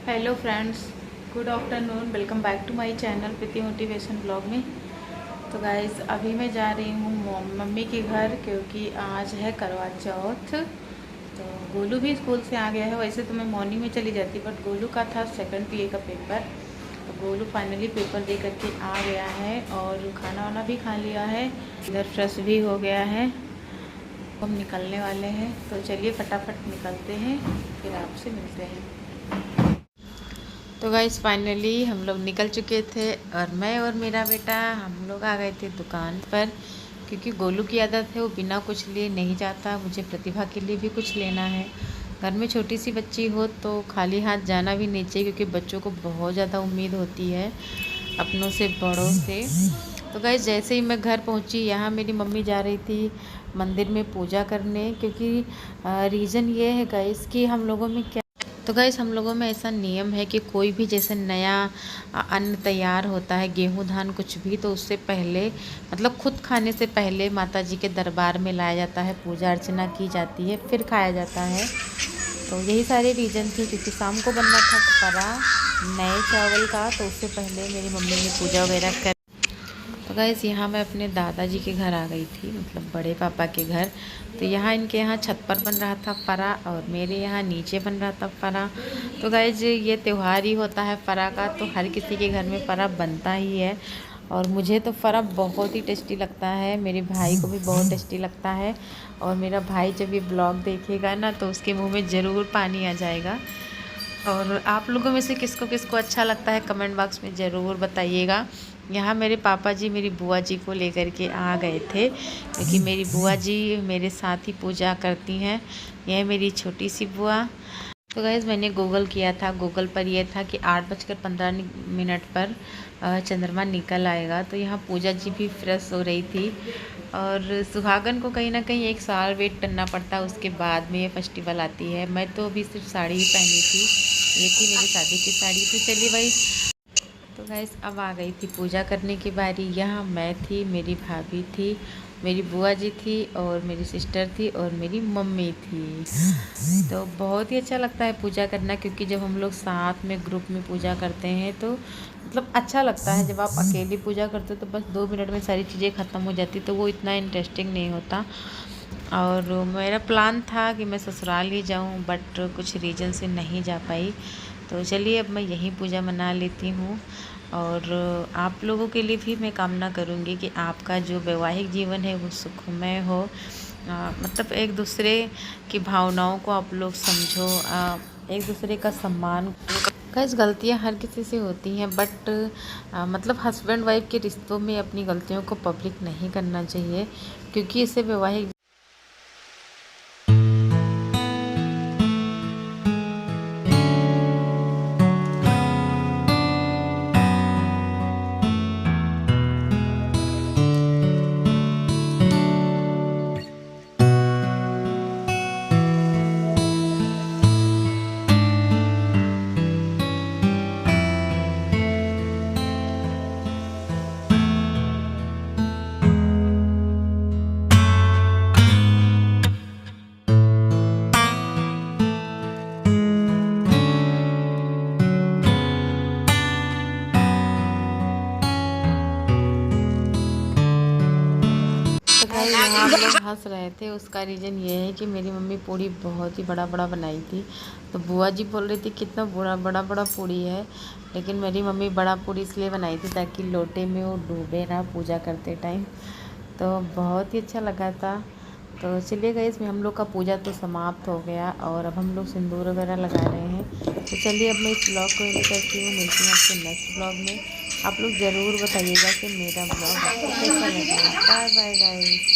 Hello friends, good afternoon. Welcome back to my channel Preeti motivation blog में। तो guys अभी मैं जा रही हूँ मम्मी के घर, क्योंकि आज है करवा चौथ। तो गोलू भी स्कूल से आ गया है। वैसे तो मैं मॉर्निंग में चली जाती, बट गोलू का था सेकंड पीए का पेपर। तो गोलू फाइनली पेपर दे करके आ गया है और खाना वाना भी खा लिया है, इधर फ्रेश भी हो गया है। हम निकलने वाले हैं, तो चलिए फटाफट निकलते हैं, फिर आपसे मिलते हैं। तो गाइस फाइनली हम लोग निकल चुके थे और मैं और मेरा बेटा हम लोग आ गए थे दुकान पर, क्योंकि गोलू की आदत है वो बिना कुछ लिए नहीं जाता। मुझे प्रतिभा के लिए भी कुछ लेना है। घर में छोटी सी बच्ची हो तो खाली हाथ जाना भी नहीं चाहिए, क्योंकि बच्चों को बहुत ज़्यादा उम्मीद होती है अपनों से, बड़ों से। तो गाइस जैसे ही मैं घर पहुंची, यहाँ मेरी मम्मी जा रही थी मंदिर में पूजा करने, क्योंकि रीज़न ये है गाइस कि हम लोगों में क्या, तो गाइस हम लोगों में ऐसा नियम है कि कोई भी जैसे नया अन्न तैयार होता है, गेहूं धान कुछ भी, तो उससे पहले मतलब खुद खाने से पहले माता जी के दरबार में लाया जाता है, पूजा अर्चना की जाती है, फिर खाया जाता है। तो यही सारे रीज़न थे, क्योंकि शाम को बनना था परा नए चावल का, तो उससे पहले मेरी मम्मी ने पूजा वगैरह कर। तो गाइस यहाँ मैं अपने दादाजी के घर आ गई थी, मतलब बड़े पापा के घर। तो यहाँ इनके यहाँ छत पर बन रहा था फरा और मेरे यहाँ नीचे बन रहा था फरा। तो गाइस ये त्यौहार ही होता है फरा का, तो हर किसी के घर में फरा बनता ही है। और मुझे तो फरा बहुत ही टेस्टी लगता है, मेरे भाई को भी बहुत टेस्टी लगता है। और मेरा भाई जब ये ब्लॉग देखेगा ना, तो उसके मुँह में ज़रूर पानी आ जाएगा। और आप लोगों में से किसको किसको अच्छा लगता है कमेंट बॉक्स में ज़रूर बताइएगा। यहाँ मेरे पापा जी मेरी बुआ जी को लेकर के आ गए थे, क्योंकि मेरी बुआ जी मेरे साथ ही पूजा करती हैं। यह मेरी छोटी सी बुआ। तो गाइज़ मैंने गूगल किया था, गूगल पर यह था कि 8:15 पर चंद्रमा निकल आएगा। तो यहाँ पूजा जी भी फ्रेश हो रही थी। और सुहागन को कहीं ना कहीं 1 साल वेट करना पड़ता है, उसके बाद में ये फेस्टिवल आती है। मैं तो अभी सिर्फ साड़ी ही पहनी थी, ये थी मेरी शादी की साड़ी। तो चलिए भाई, तो गाइस अब आ गई थी पूजा करने की बारी। यहाँ मैं थी, मेरी भाभी थी, मेरी बुआ जी थी और मेरी सिस्टर थी और मेरी मम्मी थी। तो बहुत ही अच्छा लगता है पूजा करना, क्योंकि जब हम लोग साथ में ग्रुप में पूजा करते हैं तो मतलब अच्छा लगता है। जब आप अकेली पूजा करते हो तो बस 2 मिनट में सारी चीज़ें ख़त्म हो जाती, तो वो इतना इंटरेस्टिंग नहीं होता। और मेरा प्लान था कि मैं ससुराल ही जाऊं, बट कुछ रीज़न से नहीं जा पाई। तो चलिए अब मैं यहीं पूजा मना लेती हूँ। और आप लोगों के लिए भी मैं कामना करूँगी कि आपका जो वैवाहिक जीवन है वो सुखमय हो। मतलब एक दूसरे की भावनाओं को आप लोग समझो, एक दूसरे का सम्मान। गाइस गलतियाँ हर किसी से होती हैं, बट मतलब हस्बैंड वाइफ के रिश्तों में अपनी गलतियों को पब्लिक नहीं करना चाहिए, क्योंकि इससे वैवाहिक यहाँ हम लोग हंस रहे थे। उसका रीज़न ये है कि मेरी मम्मी पूड़ी बहुत ही बड़ा बड़ा बनाई थी। तो बुआ जी बोल रही थी कितना बड़ा बड़ा बड़ा पूड़ी है, लेकिन मेरी मम्मी बड़ा पूड़ी इसलिए बनाई थी ताकि लोटे में वो डूबे ना पूजा करते टाइम। तो बहुत ही अच्छा लगा था। तो चलिए गाइस, इसमें हम लोग का पूजा तो समाप्त हो गया और अब हम लोग सिंदूर वगैरह लगा रहे हैं। तो चलिए अब मैं इस ब्लॉग को एंड करती हूँ, मिलती हूँ आपसे नेक्स्ट ब्लॉग में। आप लोग ज़रूर बताइएगा कि मेरा ब्लॉग आपको कैसा लगा। Bye bye guys.